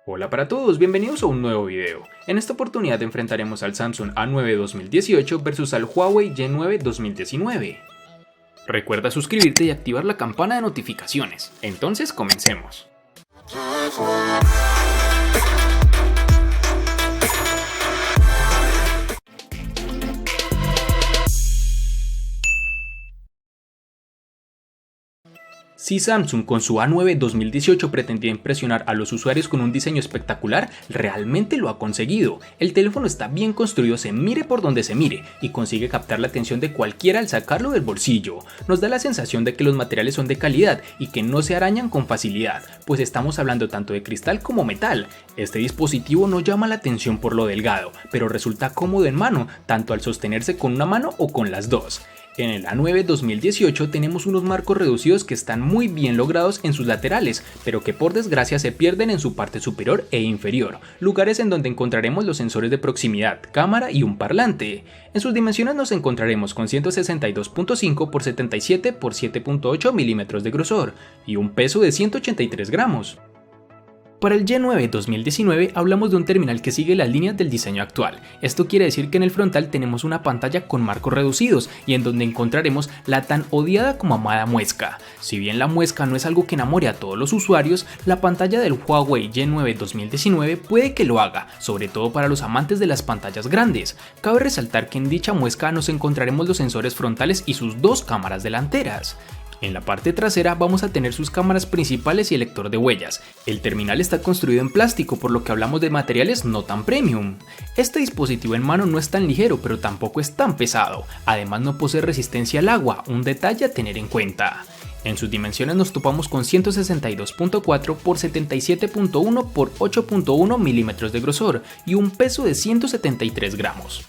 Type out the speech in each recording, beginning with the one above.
Hola para todos, bienvenidos a un nuevo video. En esta oportunidad enfrentaremos al Samsung A9 2018 versus al Huawei Y9 2019. Recuerda suscribirte y activar la campana de notificaciones. Entonces comencemos. Si Samsung con su A9 2018 pretendía impresionar a los usuarios con un diseño espectacular, realmente lo ha conseguido. El teléfono está bien construido, se mire por donde se mire, y consigue captar la atención de cualquiera al sacarlo del bolsillo. Nos da la sensación de que los materiales son de calidad y que no se arañan con facilidad, pues estamos hablando tanto de cristal como metal. Este dispositivo no llama la atención por lo delgado, pero resulta cómodo en mano, tanto al sostenerse con una mano o con las dos. En el A9 2018 tenemos unos marcos reducidos que están muy bien logrados en sus laterales, pero que por desgracia se pierden en su parte superior e inferior, lugares en donde encontraremos los sensores de proximidad, cámara y un parlante. En sus dimensiones nos encontraremos con 162.5 x 77 x 7.8 milímetros de grosor y un peso de 183 gramos. Para el Y9 2019 hablamos de un terminal que sigue las líneas del diseño actual. Esto quiere decir que en el frontal tenemos una pantalla con marcos reducidos y en donde encontraremos la tan odiada como amada muesca. Si bien la muesca no es algo que enamore a todos los usuarios, la pantalla del Huawei Y9 2019 puede que lo haga, sobre todo para los amantes de las pantallas grandes. Cabe resaltar que en dicha muesca nos encontraremos los sensores frontales y sus dos cámaras delanteras. En la parte trasera vamos a tener sus cámaras principales y el lector de huellas. El terminal está construido en plástico, por lo que hablamos de materiales no tan premium. Este dispositivo en mano no es tan ligero, pero tampoco es tan pesado. Además no posee resistencia al agua, un detalle a tener en cuenta. En sus dimensiones nos topamos con 162.4 x 77.1 x 8.1 milímetros de grosor y un peso de 173 gramos.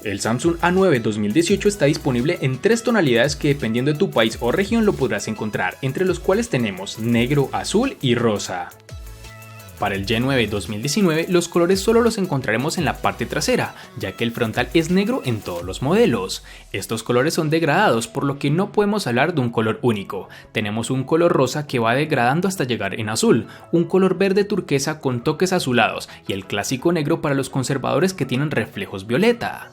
El Samsung A9 2018 está disponible en tres tonalidades que dependiendo de tu país o región lo podrás encontrar, entre los cuales tenemos negro, azul y rosa. Para el Y9 2019 los colores solo los encontraremos en la parte trasera, ya que el frontal es negro en todos los modelos. Estos colores son degradados, por lo que no podemos hablar de un color único. Tenemos un color rosa que va degradando hasta llegar en azul, un color verde turquesa con toques azulados y el clásico negro para los conservadores que tienen reflejos violeta.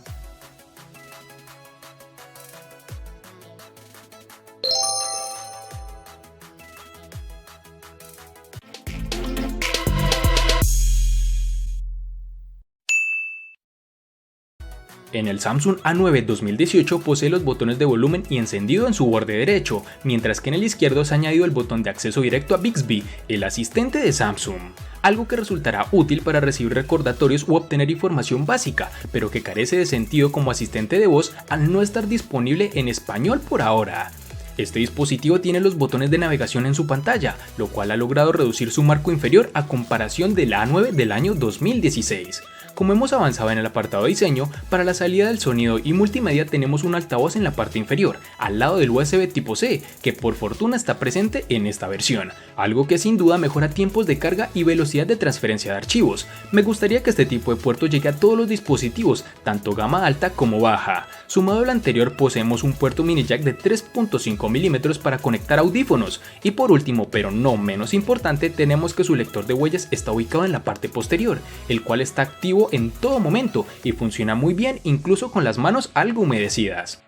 En el Samsung A9 2018 posee los botones de volumen y encendido en su borde derecho, mientras que en el izquierdo se ha añadido el botón de acceso directo a Bixby, el asistente de Samsung. Algo que resultará útil para recibir recordatorios u obtener información básica, pero que carece de sentido como asistente de voz al no estar disponible en español por ahora. Este dispositivo tiene los botones de navegación en su pantalla, lo cual ha logrado reducir su marco inferior a comparación del A9 del año 2016. Como hemos avanzado en el apartado de diseño, para la salida del sonido y multimedia tenemos un altavoz en la parte inferior, al lado del USB tipo C, que por fortuna está presente en esta versión, algo que sin duda mejora tiempos de carga y velocidad de transferencia de archivos. Me gustaría que este tipo de puerto llegue a todos los dispositivos, tanto gama alta como baja. Sumado al anterior poseemos un puerto mini jack de 3.5 milímetros para conectar audífonos, y por último, pero no menos importante, tenemos que su lector de huellas está ubicado en la parte posterior, el cual está activo en todo momento y funciona muy bien incluso con las manos algo humedecidas.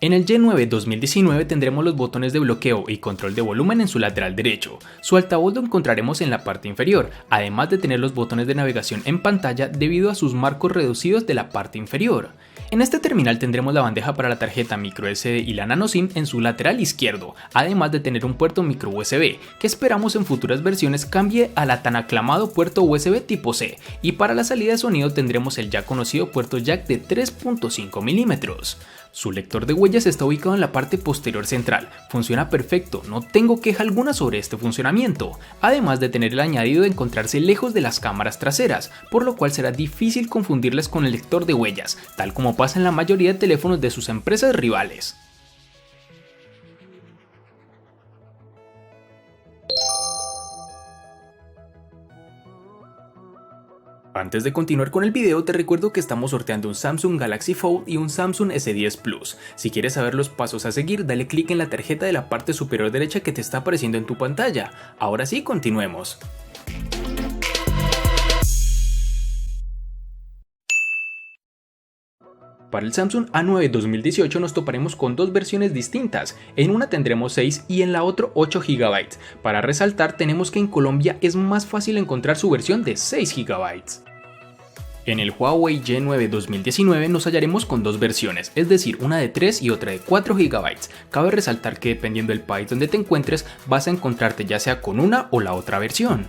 En el Y9 2019 tendremos los botones de bloqueo y control de volumen en su lateral derecho. Su altavoz lo encontraremos en la parte inferior, además de tener los botones de navegación en pantalla debido a sus marcos reducidos de la parte inferior. En este terminal tendremos la bandeja para la tarjeta microSD y la nano SIM en su lateral izquierdo, además de tener un puerto micro USB, que esperamos en futuras versiones cambie a la tan aclamado puerto USB tipo C, y para la salida de sonido tendremos el ya conocido puerto jack de 3.5 milímetros. Su lector de huellas está ubicado en la parte posterior central, funciona perfecto, no tengo queja alguna sobre este funcionamiento, además de tener el añadido de encontrarse lejos de las cámaras traseras, por lo cual será difícil confundirlas con el lector de huellas, tal como pasa en la mayoría de teléfonos de sus empresas rivales. Antes de continuar con el video, te recuerdo que estamos sorteando un Samsung Galaxy Fold y un Samsung S10 Plus. Si quieres saber los pasos a seguir, dale clic en la tarjeta de la parte superior derecha que te está apareciendo en tu pantalla. Ahora sí, continuemos. Para el Samsung A9 2018 nos toparemos con dos versiones distintas, en una tendremos 6 y en la otra 8 GB. Para resaltar tenemos que en Colombia es más fácil encontrar su versión de 6 GB. En el Huawei G9 2019 nos hallaremos con dos versiones, es decir, una de 3 y otra de 4 GB. Cabe resaltar que dependiendo del país donde te encuentres vas a encontrarte ya sea con una o la otra versión.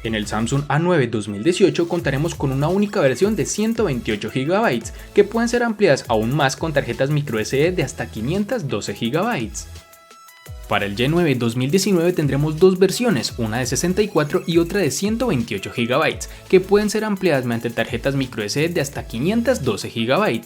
En el Samsung A9 2018 contaremos con una única versión de 128 GB, que pueden ser ampliadas aún más con tarjetas microSD de hasta 512 GB. Para el G9 2019 tendremos dos versiones, una de 64 y otra de 128 GB, que pueden ser ampliadas mediante tarjetas microSD de hasta 512 GB.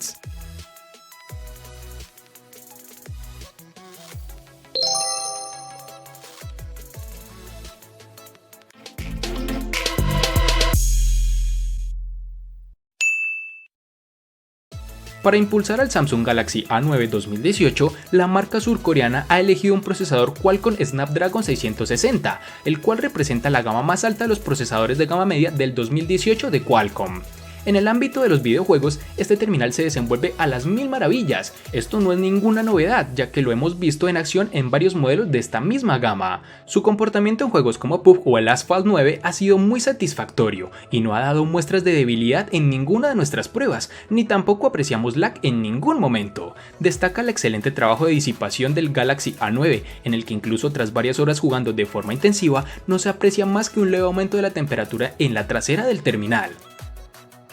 Para impulsar al Samsung Galaxy A9 2018, la marca surcoreana ha elegido un procesador Qualcomm Snapdragon 660, el cual representa la gama más alta de los procesadores de gama media del 2018 de Qualcomm. En el ámbito de los videojuegos, este terminal se desenvuelve a las mil maravillas. Esto no es ninguna novedad, ya que lo hemos visto en acción en varios modelos de esta misma gama. Su comportamiento en juegos como PUBG o el Asphalt 9 ha sido muy satisfactorio y no ha dado muestras de debilidad en ninguna de nuestras pruebas, ni tampoco apreciamos lag en ningún momento. Destaca el excelente trabajo de disipación del Galaxy A9, en el que incluso tras varias horas jugando de forma intensiva, no se aprecia más que un leve aumento de la temperatura en la trasera del terminal.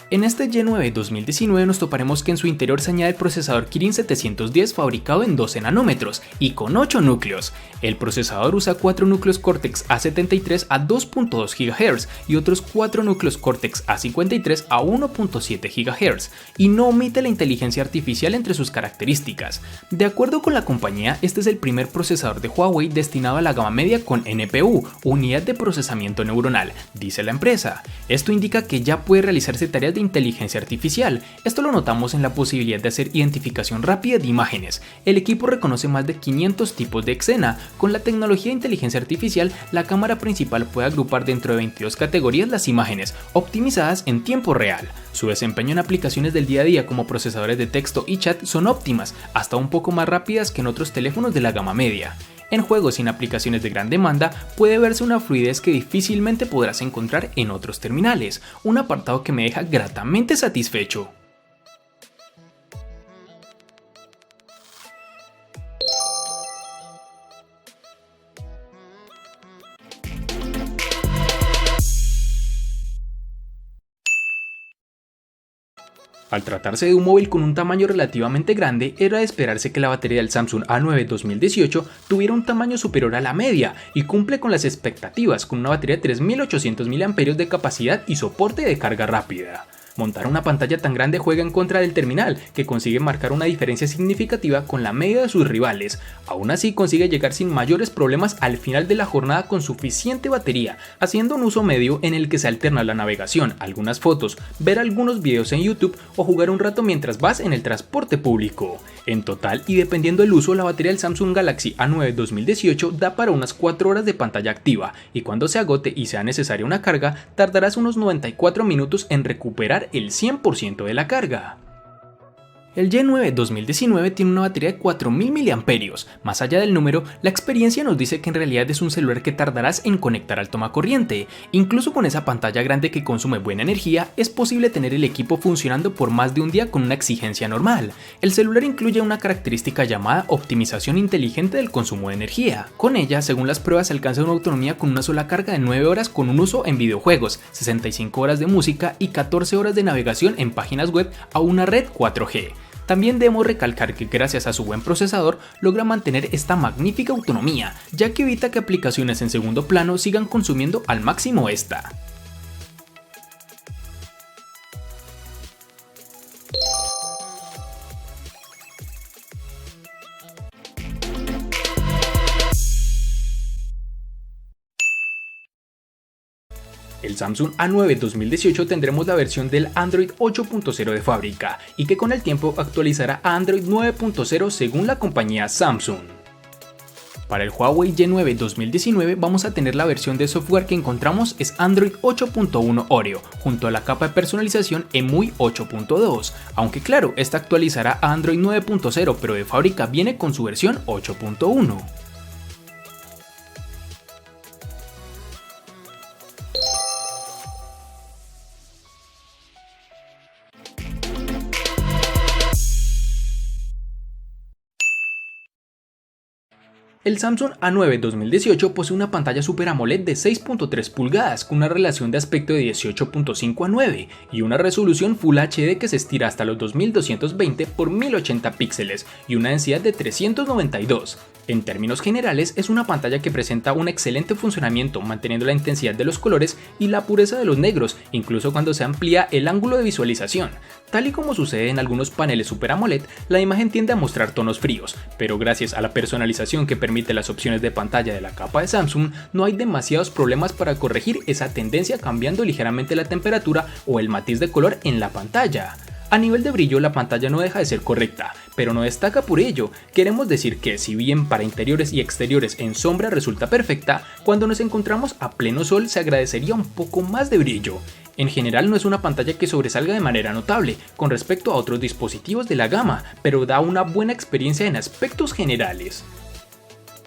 En este G9 2019 nos toparemos que en su interior se añade el procesador Kirin 710 fabricado en 12 nanómetros y con 8 núcleos. El procesador usa 4 núcleos Cortex A73 a 2.2 GHz y otros 4 núcleos Cortex A53 a 1.7 GHz y no omite la inteligencia artificial entre sus características. De acuerdo con la compañía, este es el primer procesador de Huawei destinado a la gama media con NPU, unidad de procesamiento neuronal, dice la empresa. Esto indica que ya puede realizarse tareas de inteligencia artificial. Esto lo notamos en la posibilidad de hacer identificación rápida de imágenes. El equipo reconoce más de 500 tipos de escena. Con la tecnología de inteligencia artificial, la cámara principal puede agrupar dentro de 22 categorías las imágenes, optimizadas en tiempo real. Su desempeño en aplicaciones del día a día como procesadores de texto y chat son óptimas, hasta un poco más rápidas que en otros teléfonos de la gama media. En juegos sin aplicaciones de gran demanda puede verse una fluidez que difícilmente podrás encontrar en otros terminales, un apartado que me deja gratamente satisfecho. Al tratarse de un móvil con un tamaño relativamente grande, era de esperarse que la batería del Samsung A9 2018 tuviera un tamaño superior a la media y cumple con las expectativas con una batería de 3800 mAh de capacidad y soporte de carga rápida. Montar una pantalla tan grande juega en contra del terminal, que consigue marcar una diferencia significativa con la media de sus rivales. Aún así consigue llegar sin mayores problemas al final de la jornada con suficiente batería, haciendo un uso medio en el que se alterna la navegación, algunas fotos, ver algunos videos en YouTube o jugar un rato mientras vas en el transporte público. En total y dependiendo del uso, la batería del Samsung Galaxy A9 2018 da para unas 4 horas de pantalla activa y cuando se agote y sea necesaria una carga, tardarás unos 94 minutos en recuperar el 100% de la carga. El G9 2019 tiene una batería de 4000 mAh. Más allá del número, la experiencia nos dice que en realidad es un celular que tardarás en conectar al tomacorriente. Incluso con esa pantalla grande que consume buena energía, es posible tener el equipo funcionando por más de un día con una exigencia normal. El celular incluye una característica llamada optimización inteligente del consumo de energía. Con ella, según las pruebas, se alcanza una autonomía con una sola carga de 9 horas con un uso en videojuegos, 65 horas de música y 14 horas de navegación en páginas web a una red 4G. También debemos recalcar que gracias a su buen procesador logra mantener esta magnífica autonomía, ya que evita que aplicaciones en segundo plano sigan consumiendo al máximo esta. el Samsung A9 2018 tendremos la versión del Android 8.0 de fábrica y que con el tiempo actualizará a Android 9.0 según la compañía Samsung. Para el Huawei Y9 2019 vamos a tener la versión de software que encontramos es Android 8.1 Oreo, junto a la capa de personalización EMUI 8.2, aunque claro, esta actualizará a Android 9.0 pero de fábrica viene con su versión 8.1. El Samsung A9 2018 posee una pantalla Super AMOLED de 6.3 pulgadas con una relación de aspecto de 18.5 a 9 y una resolución Full HD que se estira hasta los 2220 x 1080 píxeles y una densidad de 392. En términos generales, es una pantalla que presenta un excelente funcionamiento manteniendo la intensidad de los colores y la pureza de los negros, incluso cuando se amplía el ángulo de visualización. Tal y como sucede en algunos paneles Super AMOLED, la imagen tiende a mostrar tonos fríos, pero gracias a la personalización que permite las opciones de pantalla de la capa de Samsung, no hay demasiados problemas para corregir esa tendencia cambiando ligeramente la temperatura o el matiz de color en la pantalla. A nivel de brillo la pantalla no deja de ser correcta, pero no destaca por ello. Queremos decir que si bien para interiores y exteriores en sombra resulta perfecta, cuando nos encontramos a pleno sol se agradecería un poco más de brillo. En general no es una pantalla que sobresalga de manera notable con respecto a otros dispositivos de la gama, pero da una buena experiencia en aspectos generales.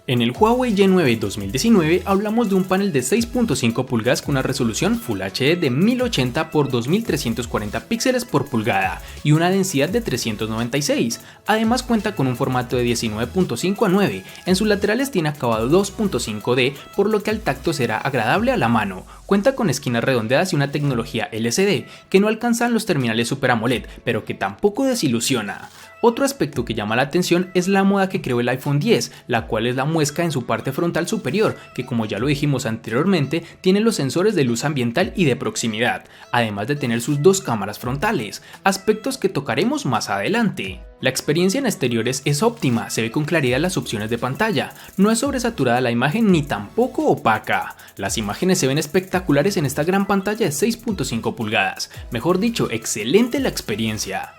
En el Huawei Y9 2019 hablamos de un panel de 6.5 pulgadas con una resolución Full HD de 1080 x 2340 píxeles por pulgada y una densidad de 396. Además cuenta con un formato de 19.5 a 9. En sus laterales tiene acabado 2.5D, por lo que al tacto será agradable a la mano. Cuenta con esquinas redondeadas y una tecnología LCD que no alcanzan los terminales Super AMOLED, pero que tampoco desilusiona. Otro aspecto que llama la atención es la moda que creó el iPhone X, la cual es la muesca en su parte frontal superior, que como ya lo dijimos anteriormente, tiene los sensores de luz ambiental y de proximidad, además de tener sus dos cámaras frontales, aspectos que tocaremos más adelante. La experiencia en exteriores es óptima, se ve con claridad las opciones de pantalla, no es sobresaturada la imagen ni tampoco opaca. Las imágenes se ven espectaculares en esta gran pantalla de 6.5 pulgadas, mejor dicho, excelente la experiencia.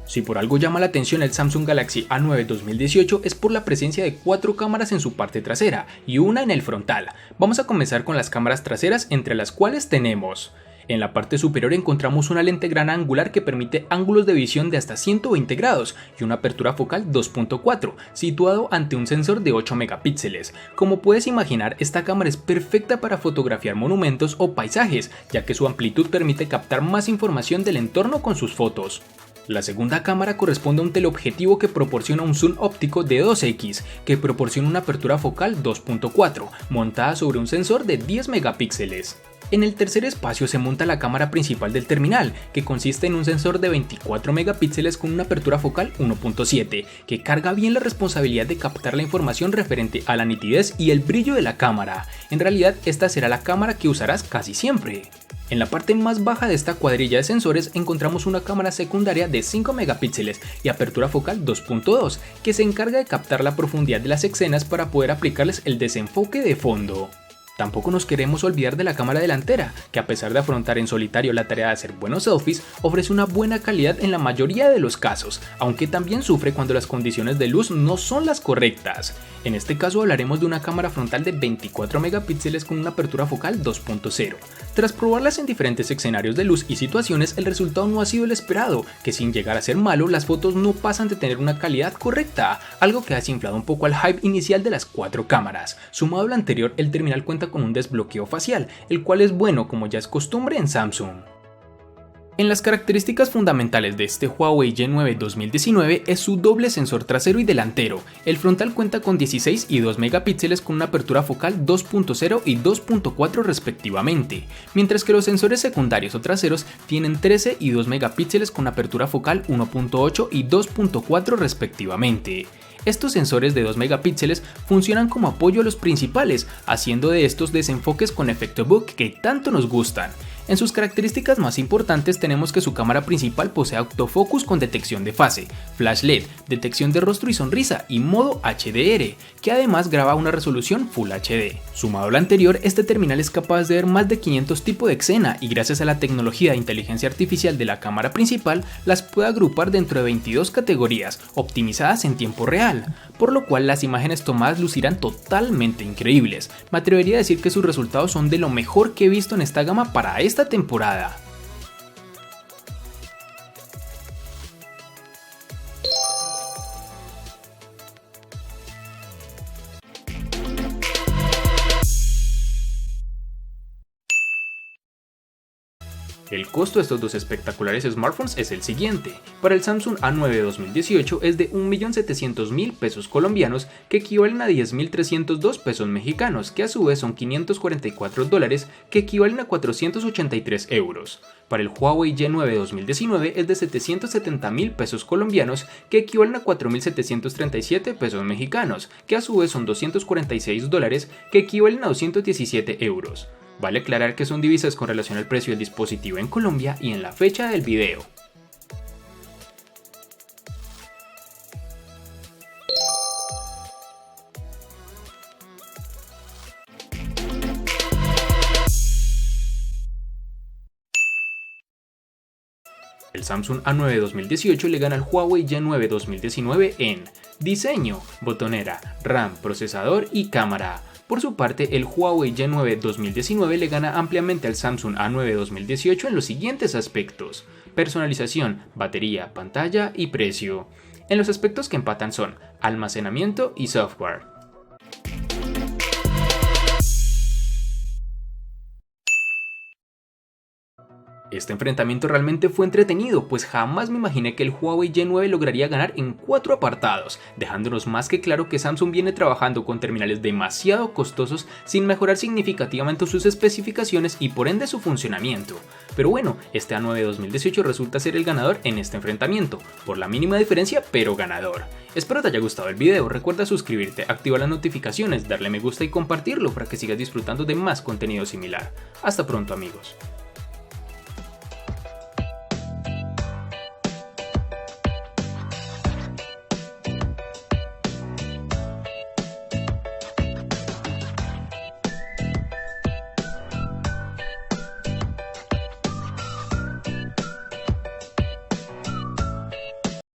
Si por algo llama la atención el Samsung Galaxy A9 2018 es por la presencia de 4 cámaras en su parte trasera y una en el frontal. Vamos a comenzar con las cámaras traseras, entre las cuales tenemos: en la parte superior encontramos una lente gran angular que permite ángulos de visión de hasta 120 grados y una apertura focal 2.4, situado ante un sensor de 8 megapíxeles. Como puedes imaginar, esta cámara es perfecta para fotografiar monumentos o paisajes, ya que su amplitud permite captar más información del entorno con sus fotos. La segunda cámara corresponde a un teleobjetivo que proporciona un zoom óptico de 2x, que proporciona una apertura focal 2.4, montada sobre un sensor de 10 megapíxeles. En el tercer espacio se monta la cámara principal del terminal, que consiste en un sensor de 24 megapíxeles con una apertura focal 1.7, que carga bien la responsabilidad de captar la información referente a la nitidez y el brillo de la cámara. En realidad, esta será la cámara que usarás casi siempre. En la parte más baja de esta cuadrilla de sensores encontramos una cámara secundaria de 5 megapíxeles y apertura focal 2.2, que se encarga de captar la profundidad de las escenas para poder aplicarles el desenfoque de fondo. Tampoco nos queremos olvidar de la cámara delantera, que a pesar de afrontar en solitario la tarea de hacer buenos selfies, ofrece una buena calidad en la mayoría de los casos, aunque también sufre cuando las condiciones de luz no son las correctas. En este caso hablaremos de una cámara frontal de 24 megapíxeles con una apertura focal 2.0. Tras probarlas en diferentes escenarios de luz y situaciones, el resultado no ha sido el esperado, que sin llegar a ser malo, las fotos no pasan de tener una calidad correcta, algo que ha desinflado un poco al hype inicial de las 4 cámaras. Sumado a lo anterior, el terminal cuenta con un desbloqueo facial, el cual es bueno como ya es costumbre en Samsung. En las características fundamentales de este Huawei Y9 2019 es su doble sensor trasero y delantero. El frontal cuenta con 16 y 2 megapíxeles con una apertura focal 2.0 y 2.4 respectivamente, mientras que los sensores secundarios o traseros tienen 13 y 2 megapíxeles con apertura focal 1.8 y 2.4 respectivamente. Estos sensores de 2 megapíxeles funcionan como apoyo a los principales, haciendo de estos desenfoques con efecto bokeh que tanto nos gustan. En sus características más importantes tenemos que su cámara principal posee autofocus con detección de fase, flash LED, detección de rostro y sonrisa y modo HDR, que además graba a una resolución Full HD. Sumado a lo anterior, este terminal es capaz de ver más de 500 tipos de escena y gracias a la tecnología de inteligencia artificial de la cámara principal las puede agrupar dentro de 22 categorías optimizadas en tiempo real, por lo cual las imágenes tomadas lucirán totalmente increíbles. Me atrevería a decir que sus resultados son de lo mejor que he visto en esta gama para esta temporada. El costo de estos dos espectaculares smartphones es el siguiente. Para el Samsung A9 2018 es de 1.700.000 pesos colombianos, que equivalen a 10.302 pesos mexicanos, que a su vez son 544 dólares, que equivalen a 483 euros. Para el Huawei Y9 2019 es de 770.000 pesos colombianos, que equivalen a 4.737 pesos mexicanos, que a su vez son 246 dólares, que equivalen a 217 euros. Vale aclarar que son divisas con relación al precio del dispositivo en Colombia y en la fecha del video. El Samsung A9 2018 le gana al Huawei Y9 2019 en diseño, botonera, RAM, procesador y cámara. Por su parte, el Huawei Y9 2019 le gana ampliamente al Samsung A9 2018 en los siguientes aspectos: personalización, batería, pantalla y precio. En los aspectos que empatan son almacenamiento y software. Este enfrentamiento realmente fue entretenido, pues jamás me imaginé que el Huawei Y9 lograría ganar en 4 apartados, dejándonos más que claro que Samsung viene trabajando con terminales demasiado costosos sin mejorar significativamente sus especificaciones y por ende su funcionamiento. Pero bueno, este A9 2018 resulta ser el ganador en este enfrentamiento, por la mínima diferencia, pero ganador. Espero te haya gustado el video, recuerda suscribirte, activar las notificaciones, darle me gusta y compartirlo para que sigas disfrutando de más contenido similar. Hasta pronto amigos.